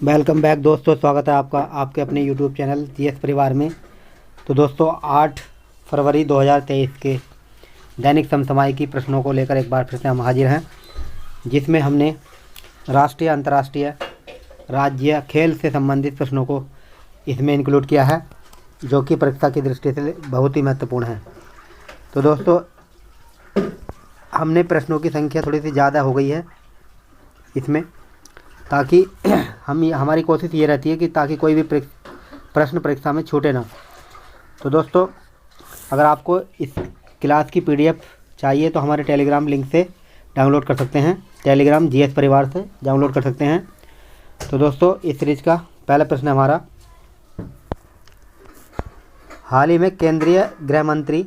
Welcome back दोस्तों, स्वागत है आपका आपके अपने यूट्यूब चैनल जीएस परिवार में। तो दोस्तों 8 फरवरी 2023 के दैनिक समसामयिकी प्रश्नों को लेकर एक बार फिर से हम हाजिर हैं, जिसमें हमने राष्ट्रीय, अंतर्राष्ट्रीय, राज्य, खेल से संबंधित प्रश्नों को इसमें इंक्लूड किया है, जो कि परीक्षा की दृष्टि से बहुत ही महत्वपूर्ण है। तो दोस्तों हमने प्रश्नों की संख्या थोड़ी सी ज़्यादा हो गई है इसमें, ताकि हमारी कोशिश ये रहती है कि ताकि कोई भी प्रश्न परीक्षा में छूटे ना। तो दोस्तों अगर आपको इस क्लास की पीडीएफ चाहिए तो हमारे टेलीग्राम लिंक से डाउनलोड कर सकते हैं, टेलीग्राम जीएस परिवार से डाउनलोड कर सकते हैं। तो दोस्तों इस सीरीज का पहला प्रश्न हमारा, हाल ही में केंद्रीय गृह मंत्री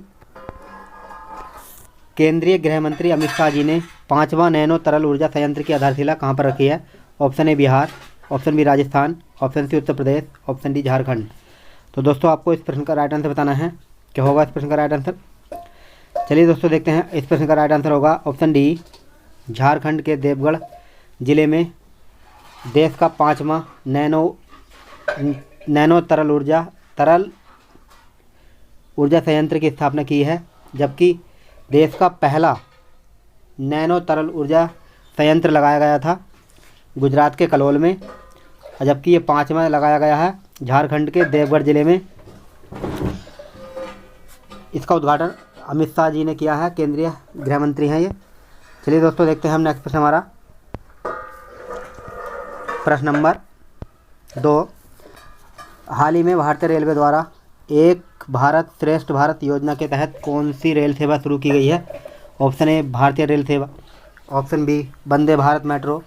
अमित शाह जी ने 5वां नैनो तरल ऊर्जा संयंत्र की आधारशिला कहाँ पर रखी है? Option A Bihar, option B Rajasthan, option C Uttar Pradesh, option D Jharkhand. तो दोस्तों आपको इस प्रश्न का राइट आंसर बताना है। क्या होगा इस प्रश्न का राइट आंसर? चलिए दोस्तों देखते हैं। इस प्रश्न का राइट आंसर होगा ऑप्शन डी, झारखंड के देवगढ़ जिले में देश का 5वां नैनो तरल ऊर्जा संयंत्र की स्थापना की है, जबकि देश का पहला नैनो तरल ऊर्जा संयंत्र लगाया गया था गुजरात के कलोल में, जबकि ये 5वां लगाया गया है झारखंड के देवगढ़ जिले में। इसका उद्घाटन अमित शाह जी ने किया है, केंद्रीय गृह मंत्री हैं ये। चलिए दोस्तों देखते हैं हम नेक्स्ट प्रश्न हमारा, प्रश्न नंबर 2। हाल ही में भारतीय रेलवे द्वारा एक भारत श्रेष्ठ भारत योजना के तहत कौन सी रेल सेवा शुरू की गई है? ऑप्शन ए Bharatiya rail Seva, option B Vande Bharat metro,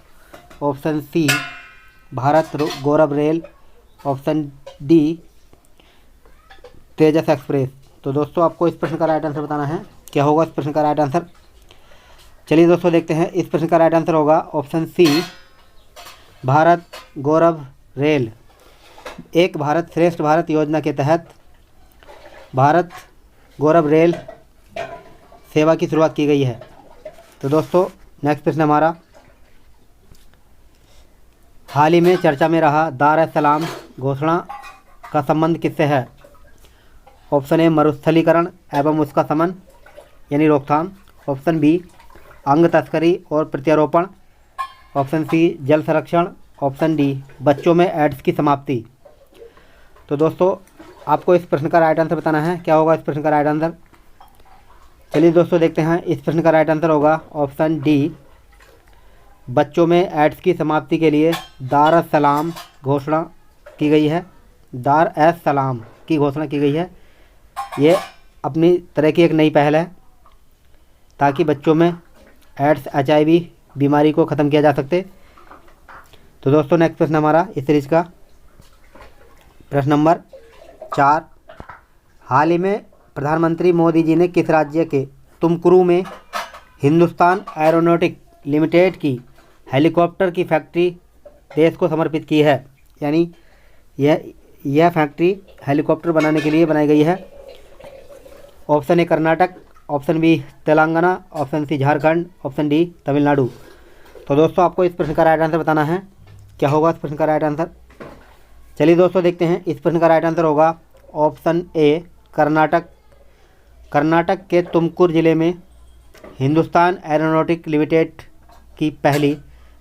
option C Bharat Gaurav rail, option D Tejas express. तो दोस्तों आपको इस प्रश्न का राइट आंसर बताना है। क्या होगा इस प्रश्न का राइट आंसर? चलिए दोस्तों देखते हैं। इस प्रश्न का राइट आंसर होगा option C Bharat Gaurav rail. एक भारत श्रेष्ठ भारत योजना के तहत भारत गौरव रेल सेवा की शुरुआत की गई है। तो दोस्तों नेक्स्ट प्रश्न हमारा, हाल ही में चर्चा में रहा दार ए सलाम घोषणा का संबंध किससे है? ऑप्शन ए मरुस्थलीकरण एवं उसका शमन यानी रोकथाम, ऑप्शन बी अंग तस्करी और प्रत्यारोपण, ऑप्शन सी जल संरक्षण, ऑप्शन डी बच्चों में एड्स की समाप्ति। तो दोस्तों आपको इस प्रश्न का राइट आंसर बताना है। क्या होगा इस प्रश्न का राइट आंसर? चलिए दोस्तों देखते हैं। इस प्रश्न का राइट आंसर होगा ऑप्शन डी, बच्चों में एड्स की समाप्ति के लिए दार ए सलाम घोषणा की गई है। दार ए सलाम की घोषणा की गई है। ये अपनी तरह की एक नई पहल है, ताकि बच्चों में एड्स HIV बीमारी को ख़त्म किया जा सकते। तो दोस्तों नेक्स्ट प्रश्न हमारा इस सीरीज का, प्रश्न नंबर 4। हाल ही में प्रधानमंत्री मोदी जी ने किस राज्य के तुमकुरू में हिंदुस्तान एरोनॉटिक लिमिटेड की हेलीकॉप्टर की फैक्ट्री देश को समर्पित की है? यानी यह फैक्ट्री हेलीकॉप्टर बनाने के लिए बनाई गई है। Option A Karnataka, option B Telangana, option C Jharkhand, option D Tamil Nadu. तो दोस्तों आपको इस प्रश्न का राइट आंसर बताना है। क्या होगा इस प्रश्न का राइट आंसर? चलिए दोस्तों देखते हैं। इस प्रश्न का राइट आंसर होगा ऑप्शन ए कर्नाटक। कर्नाटक के तुमकुर जिले में हिंदुस्तान एरोनॉटिक लिमिटेड की पहली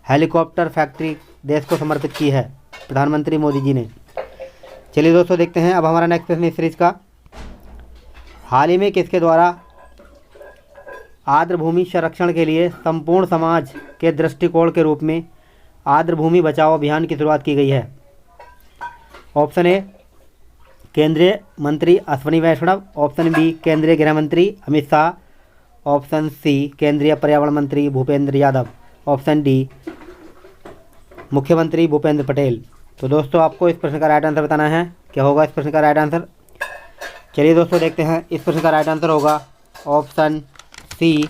हेलीकॉप्टर फैक्ट्री देश को समर्पित की है प्रधानमंत्री मोदी जी ने। चलिए दोस्तों देखते हैं अब हमारा नेक्स्ट प्रश्न इस सीरीज का, हाल ही में किसके द्वारा आर्द्रभूमि संरक्षण के लिए संपूर्ण समाज के दृष्टिकोण के रूप में आर्द्रभूमि बचाओ अभियान की शुरुआत की गई है? ऑप्शन ए केंद्रीय मंत्री अश्विनी वैष्णव, ऑप्शन बी केंद्रीय गृह मंत्री अमित शाह, ऑप्शन सी केंद्रीय पर्यावरण मंत्री भूपेंद्र यादव, ऑप्शन डी मुख्यमंत्री भूपेंद्र पटेल। तो दोस्तों आपको इस प्रश्न का राइट आंसर बताना है। क्या होगा इस प्रश्न का राइट आंसर? चलिए दोस्तों देखते हैं। इस प्रश्न का राइट आंसर होगा ऑप्शन सी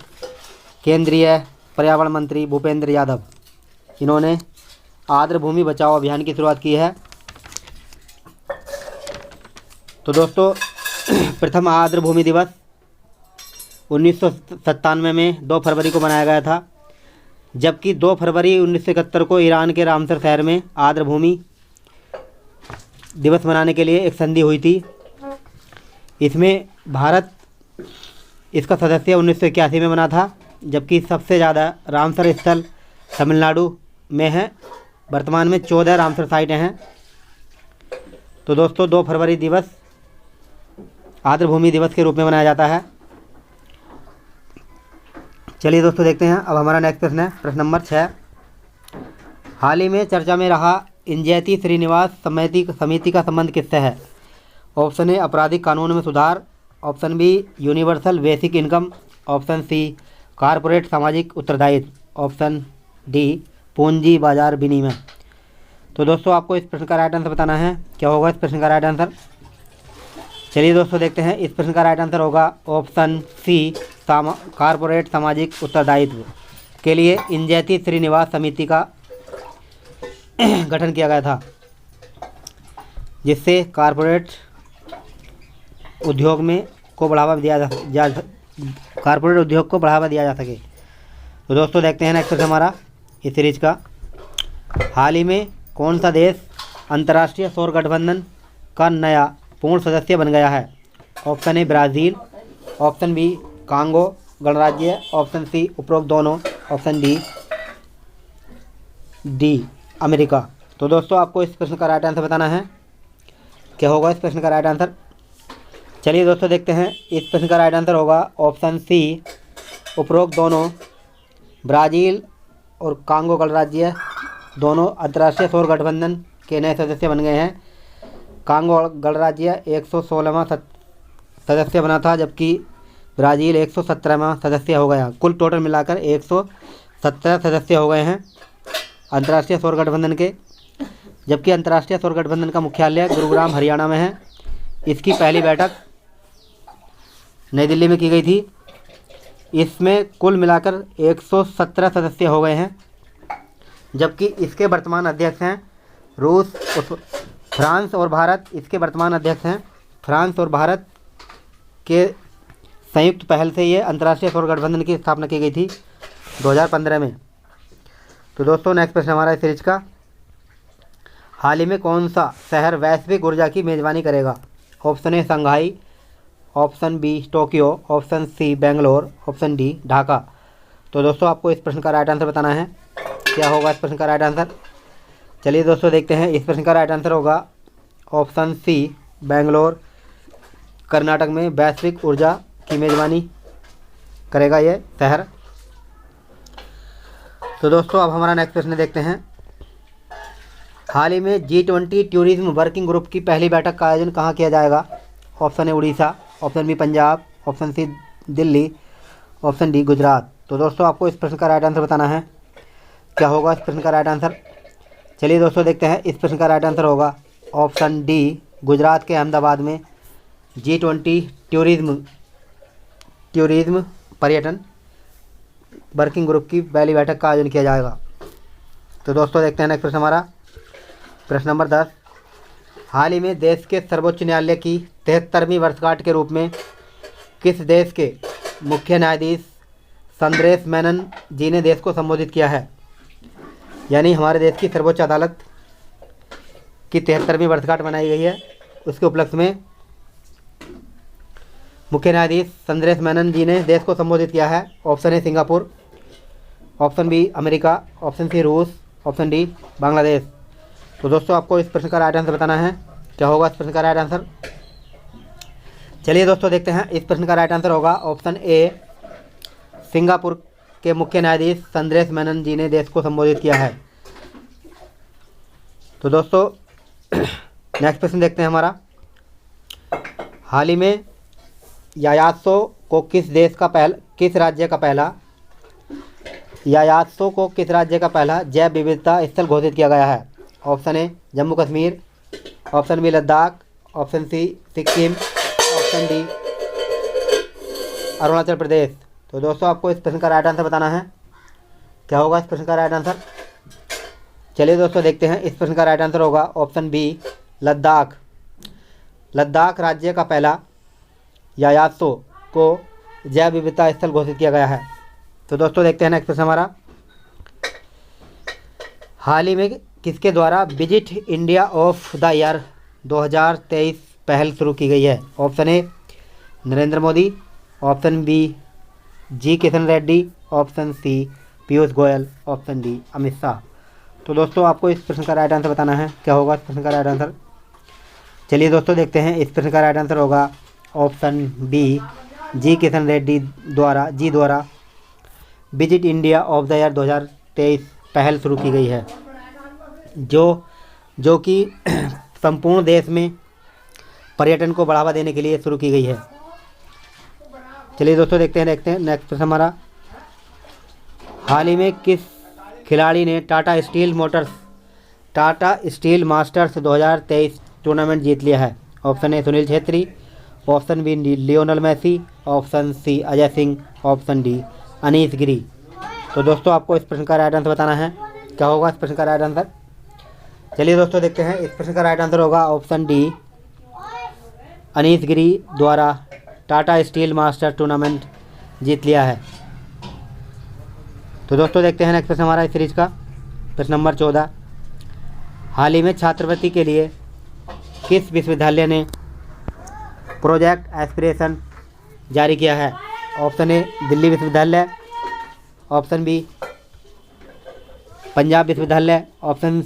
केंद्रीय पर्यावरण मंत्री भूपेंद्र यादव। इन्होंने आर्द्रभूमि बचाओ अभियान की शुरुआत की है। तो दोस्तों प्रथम आर्द्रभूमि दिवस 1997 में 2 फरवरी को मनाया गया था, जबकि 2 फरवरी 1971 को ईरान के रामसर शहर में आर्द्रभूमि दिवस मनाने के लिए एक संधि हुई थी। इसमें भारत इसका सदस्य 1981 में बना था, जबकि सबसे ज़्यादा रामसर स्थल तमिलनाडु में है। वर्तमान में 14 रामसर साइटें हैं। तो दोस्तों 2 फरवरी दिवस आर्द्रभूमि दिवस के रूप में मनाया जाता है। चलिए दोस्तों देखते हैं। अब हमारा नेक्स्ट प्रश्न है, प्रश्न नंबर 6। हाल ही में चर्चा में रहा इंजैती श्रीनिवास समिति का संबंध किससे है? ऑप्शन ए आपराधिक कानून में सुधार, option B universal basic income, option C corporate सामाजिक उत्तरदायित्व, ऑप्शन डी पूंजी बाजार विनिमय। तो दोस्तों आपको इस प्रश्न का राइट आंसर बताना है। क्या होगा इस प्रश्न का राइट आंसर? चलिए दोस्तों देखते हैं। इस प्रश्न का राइट आंसर होगा ऑप्शन सी कारपोरेट सामाजिक उत्तरदायित्व के लिए इंजैती श्रीनिवास समिति का गठन किया गया था, जिससे कारपोरेट उद्योग को बढ़ावा दिया जा सके। तो दोस्तों देखते हैं नेक्स्ट प्रश्न हमारा इस सीरीज का। हाल ही में कौन सा देश अंतर्राष्ट्रीय सौर गठबंधन का नया पूर्ण सदस्य बन गया है? Option A Brazil, option B Congo गणराज्य, ऑप्शन सी उपरोक्त दोनों, ऑप्शन डी अमेरिका। तो दोस्तों आपको इस प्रश्न का राइट आंसर बताना है। क्या होगा इस प्रश्न का राइट आंसर? चलिए दोस्तों देखते हैं। इस प्रश्न का राइट आंसर होगा ऑप्शन सी उपरोक्त दोनों। ब्राज़ील और कांगो गणराज्य दोनों अंतर्राष्ट्रीय सौर गठबंधन के नए सदस्य बन गए हैं। कांगो गणराज्य 116वां सदस्य बना था, जबकि ब्राज़ील 117वां सदस्य हो गया। कुल टोटल मिलाकर 117 सदस्य हो गए हैं अंतर्राष्ट्रीय सौर गठबंधन के, जबकि अंतर्राष्ट्रीय सौर गठबंधन का मुख्यालय गुरुग्राम हरियाणा में है। इसकी पहली बैठक नई दिल्ली में की गई थी। इसमें कुल मिलाकर 117 सदस्य हो गए हैं, जबकि इसके वर्तमान अध्यक्ष हैं रूस, फ्रांस और भारत। इसके वर्तमान अध्यक्ष हैं फ्रांस और भारत के संयुक्त पहल से ये अंतर्राष्ट्रीय सौर गठबंधन की स्थापना की गई थी 2015 में। तो दोस्तों नेक्स्ट प्रश्न हमारा इस सीरीज का। हाल ही में कौन सा शहर वैश्विक ऊर्जा की मेज़बानी करेगा? Option A Shanghai, option B Tokyo, option C Bangalore, option D Dhaka. तो दोस्तों आपको इस प्रश्न का राइट आंसर बताना है। क्या होगा इस प्रश्न का राइट आंसर? चलिए दोस्तों देखते हैं। इस प्रश्न का राइट आंसर होगा ऑप्शन सी बेंगलोर। कर्नाटक में वैश्विक ऊर्जा की मेज़बानी करेगा ये शहर। तो दोस्तों अब हमारा नेक्स्ट प्रश्न देखते हैं। हाल ही में G20 टूरिज्म वर्किंग ग्रुप की पहली बैठक का आयोजन कहाँ किया जाएगा? Option A Orissa, option B Punjab, option C Delhi, option D Gujarat. तो दोस्तों आपको इस प्रश्न का राइट आंसर बताना है। क्या होगा इस प्रश्न का राइट आंसर? चलिए दोस्तों देखते हैं। इस प्रश्न का राइट आंसर होगा ऑप्शन डी गुजरात के अहमदाबाद में G20 टूरिज्म पर्यटन वर्किंग ग्रुप की पहली बैठक का आयोजन किया जाएगा। तो दोस्तों देखते हैं नेक्स्ट प्रश्न हमारा, प्रश्न नंबर 10। हाल ही में देश के सर्वोच्च न्यायालय की 73वीं वर्षगांठ के रूप में किस देश के मुख्य न्यायाधीश संद्रेश मेनन जी ने देश को संबोधित किया है? यानी हमारे देश की सर्वोच्च अदालत की 73वीं वर्षगांठ मनाई गई है, उसके उपलक्ष्य में मुख्य न्यायाधीश संद्रेश मेनन जी ने देश को संबोधित किया है। Option A Singapore, option B America, option C रूस, ऑप्शन डी बांग्लादेश। तो दोस्तों आपको इस प्रश्न का राइट आंसर बताना है। क्या होगा इस प्रश्न का राइट आंसर? चलिए दोस्तों देखते हैं। इस प्रश्न का राइट आंसर होगा ऑप्शन ए सिंगापुर के मुख्य न्यायाधीश संद्रेश मेनन जी ने देश को संबोधित किया है। तो दोस्तों नेक्स्ट प्रश्न देखते हैं हमारा। हाल ही में यायात्सो को किस राज्य का पहला जैव विविधता स्थल घोषित किया गया है? Option A Jammu Kashmir, option B Ladakh, option C Sikkim, option D Arunachal Pradesh. तो दोस्तों आपको इस प्रश्न का राइट आंसर बताना है। क्या होगा इस प्रश्न का राइट आंसर? चलिए दोस्तों देखते हैं। इस प्रश्न का राइट आंसर होगा ऑप्शन बी लद्दाख। लद्दाख राज्य का पहला यायात्सो को जैव विविधता स्थल घोषित किया गया है। तो दोस्तों देखते हैं नेक्स्ट प्रश्न हमारा। हाल ही में किसके द्वारा visit India of the year 2023 पहल शुरू की गई है? Option A Narendra Modi, option B G Kishan Reddy, option C Piyush Goyal, option D Amit Shah. तो दोस्तों आपको इस प्रश्न का राइट आंसर बताना है। क्या होगा इस प्रश्न का राइट आंसर? चलिए दोस्तों देखते हैं। इस प्रश्न का राइट आंसर होगा option B G Kishan Reddy द्वारा visit India of the year 2023 पहल शुरू की गई है, जो कि संपूर्ण देश में पर्यटन को बढ़ावा देने के लिए शुरू की गई है। चलिए दोस्तों देखते हैं नेक्स्ट प्रश्न हमारा। हाल ही में किस खिलाड़ी ने टाटा स्टील मास्टर्स 2023 टूर्नामेंट जीत लिया है? Option A Sunil Chhetri, option B Lionel Messi, option C Ajay Singh, option D Anish Giri. तो दोस्तों आपको इस प्रश्न का राइट आंसर बताना है। क्या होगा इस प्रश्न का राइट आंसर? चलिए दोस्तों देखते हैं। इस प्रश्न का राइट आंसर होगा ऑप्शन डी अनीश गिरी द्वारा टाटा स्टील मास्टर टूर्नामेंट जीत लिया है। तो दोस्तों देखते हैं नेक्स्ट प्रश्न हमारा इस सीरीज का, प्रश्न नंबर 14। हाल ही में छात्रवृत्ति के लिए किस विश्वविद्यालय ने प्रोजेक्ट एस्पिरेशन जारी किया है? ऑप्शन ए दिल्ली विश्वविद्यालय, ऑप्शन बी पंजाब विश्वविद्यालय, ऑप्शन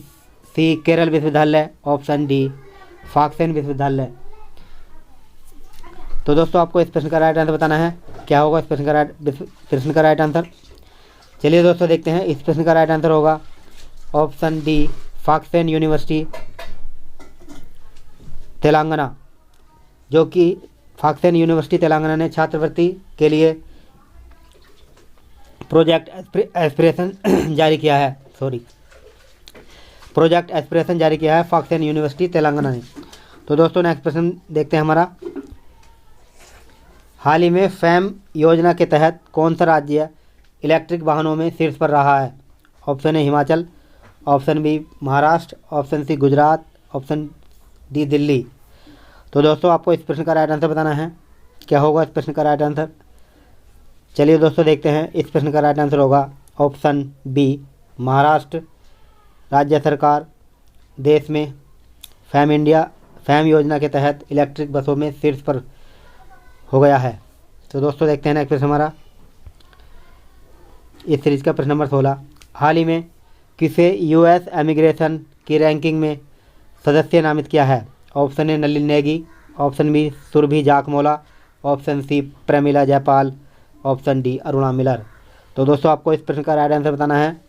सी केरल विश्वविद्यालय, ऑप्शन डी फाक्सेन विश्वविद्यालय। तो दोस्तों आपको इस प्रश्न का राइट आंसर बताना है। क्या होगा इस प्रश्न का राइट आंसर? चलिए दोस्तों देखते हैं। इस प्रश्न का राइट आंसर होगा ऑप्शन डी फाक्सेन यूनिवर्सिटी तेलंगाना, जो कि फाक्सेन यूनिवर्सिटी तेलंगाना ने छात्रवृत्ति के लिए प्रोजेक्ट एस्पिरेशन जारी किया है। प्रोजेक्ट एस्पिरेशन जारी किया है फाक्सेन यूनिवर्सिटी तेलंगाना ने। तो दोस्तों नेक्स्ट प्रश्न देखते हैं हमारा। हाल ही में फैम योजना के तहत कौन सा राज्य इलेक्ट्रिक वाहनों में शीर्ष पर रहा है? Option A Himachal, option B Maharashtra, option C Gujarat, option D Delhi. तो दोस्तों आपको इस प्रश्न का राइट आंसर बताना है। क्या होगा इस प्रश्न का राइट आंसर? चलिए दोस्तों देखते हैं। इस प्रश्न का राइट आंसर होगा ऑप्शन बी महाराष्ट्र। राज्य सरकार देश में फैम योजना के तहत इलेक्ट्रिक बसों में शीर्ष पर हो गया है। तो दोस्तों देखते हैं नेक्स्ट प्रश्न हमारा इस सीरीज का, प्रश्न नंबर 16। हाल ही में किसे यूएस इमिग्रेशन की रैंकिंग में सदस्य नामित किया है? Option A Nalin Negi, option B Surbhi Jakhmola, option C Premila Jaipal, option D Aruna Miller. तो दोस्तों आपको इस प्रश्न का राइट आंसर बताना है।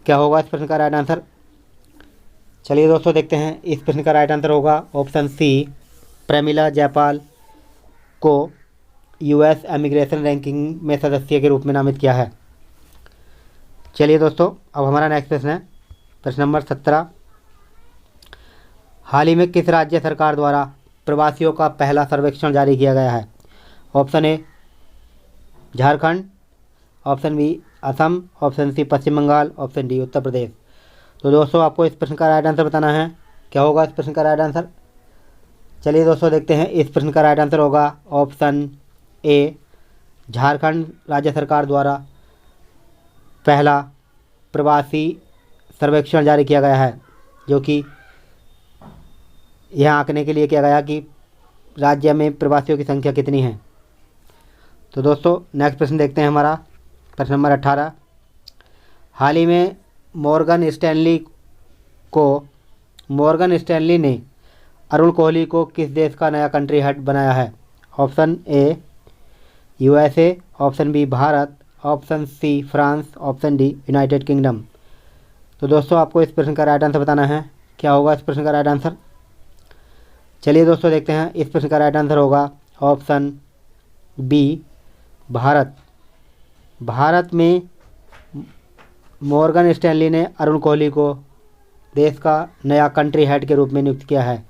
क्या होगा इस प्रश्न का राइट आंसर? चलिए दोस्तों देखते हैं। इस प्रश्न का राइट आंसर होगा ऑप्शन सी प्रेमिला जयपाल को यूएस इमिग्रेशन रैंकिंग में सदस्य के रूप में नामित किया है। चलिए दोस्तों अब हमारा नेक्स्ट प्रश्न है, प्रश्न नंबर 17। हाल ही में किस राज्य सरकार द्वारा प्रवासियों का पहला सर्वेक्षण जारी किया गया है? Option A Jharkhand, option B Assam, option C Paschim Bangal, option D Uttar Pradesh. तो दोस्तों आपको इस प्रश्न का राइट आंसर बताना है। क्या होगा इस प्रश्न का राइट आंसर? चलिए दोस्तों देखते हैं। इस प्रश्न का राइट आंसर होगा ऑप्शन ए झारखंड राज्य सरकार द्वारा पहला प्रवासी सर्वेक्षण जारी किया गया है, जो कि यह आंकने के लिए किया गया कि राज्य में प्रवासियों की संख्या कितनी है। तो दोस्तों नेक्स्ट प्रश्न देखते हैं हमारा, प्रश्न नंबर 18। हाल ही में मॉर्गन स्टैनली ने अरुण कोहली को किस देश का नया कंट्री हेड बनाया है? Option A USA, option B Bharat, option C France, option D United Kingdom. तो दोस्तों आपको इस प्रश्न का राइट आंसर बताना है। क्या होगा इस प्रश्न का राइट आंसर? चलिए दोस्तों देखते हैं। इस प्रश्न का राइट आंसर होगा ऑप्शन बी भारत। भारत में मॉर्गन स्टैनली ने अरुण कोहली को देश का नया कंट्री हेड के रूप में नियुक्त किया है।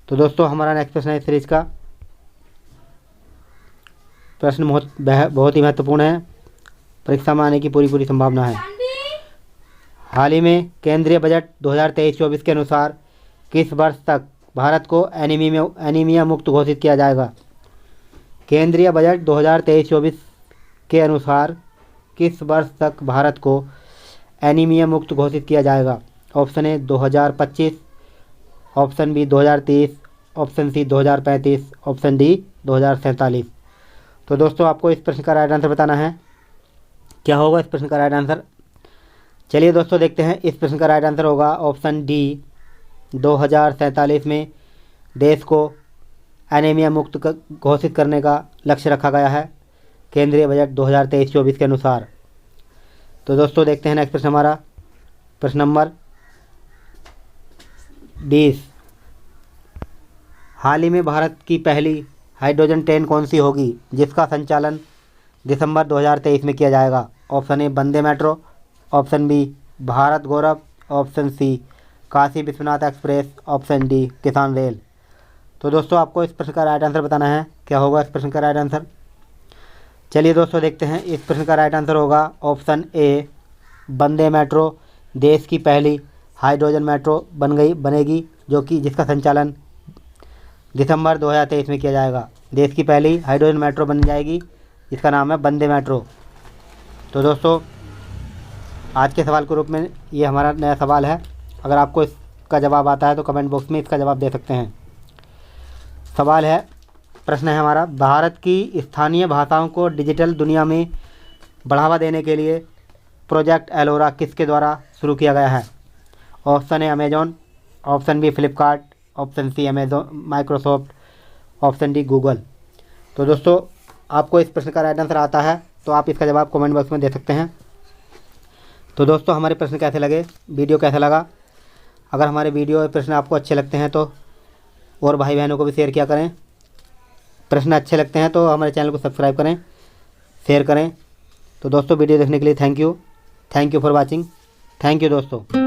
तो दोस्तों हमारा नेक्स्ट प्रश्न है इस सीरीज का, प्रश्न बहुत ही महत्वपूर्ण है, परीक्षा में आने की पूरी संभावना है। हाल ही में केंद्रीय बजट 2023-24 के अनुसार किस वर्ष तक भारत को एनीमिया मुक्त घोषित किया जाएगा? केंद्रीय बजट 2023-24 के अनुसार किस वर्ष तक भारत को एनीमिया मुक्त घोषित किया जाएगा? Option A 2025, option B 2030, option C 2035, option D 2047। तो दोस्तों आपको इस प्रश्न का राइट आंसर बताना है। क्या होगा इस प्रश्न का राइट आंसर? चलिए दोस्तों देखते हैं। इस प्रश्न का राइट आंसर होगा ऑप्शन डी, 2047 में देश को एनीमिया मुक्त घोषित करने का लक्ष्य रखा गया है केंद्रीय बजट 2023-24 के अनुसार। तो दोस्तों देखते हैं नेक्स्ट प्रश्न हमारा, प्रश्न नंबर 20। हाल ही में भारत की पहली हाइड्रोजन ट्रेन कौन सी होगी जिसका संचालन दिसंबर 2023 में किया जाएगा? Option A Vande metro, option B Bharat Gaurav, option C Kashi Vishwanath express, option D Kisan rail. तो दोस्तों आपको इस प्रश्न का राइट आंसर बताना है। क्या होगा इस प्रश्न का राइट आंसर? चलिए दोस्तों देखते हैं। इस प्रश्न का राइट आंसर होगा ऑप्शन ए वंदे मेट्रो देश की पहली हाइड्रोजन मेट्रो बनेगी जो कि जिसका संचालन दिसंबर 2023 में किया जाएगा। देश की पहली हाइड्रोजन मेट्रो बन जाएगी जिसका नाम है वंदे मेट्रो। तो दोस्तों आज के सवाल के रूप में ये हमारा नया सवाल है। अगर आपको इसका जवाब आता है तो कमेंट बॉक्स में इसका जवाब दे सकते हैं। सवाल है, प्रश्न है हमारा, भारत की स्थानीय भाषाओं को डिजिटल दुनिया में बढ़ावा देने के लिए प्रोजेक्ट एलोरा किसके द्वारा शुरू किया गया है? Option A Amazon, option B Flipkart, option C Amazon Microsoft, option D Google. तो दोस्तों आपको इस प्रश्न का राइट आंसर आता है तो आप इसका जवाब कमेंट बॉक्स में दे सकते हैं। तो दोस्तों हमारे प्रश्न कैसे लगे, वीडियो कैसा लगा? अगर हमारे वीडियो और प्रश्न आपको अच्छे लगते हैं तो और भाई बहनों को भी शेयर किया करें। प्रश्न अच्छे लगते हैं तो हमारे चैनल को सब्सक्राइब करें, शेयर करें। तो दोस्तों वीडियो देखने के लिए thank you for watching. Thank you दोस्तों।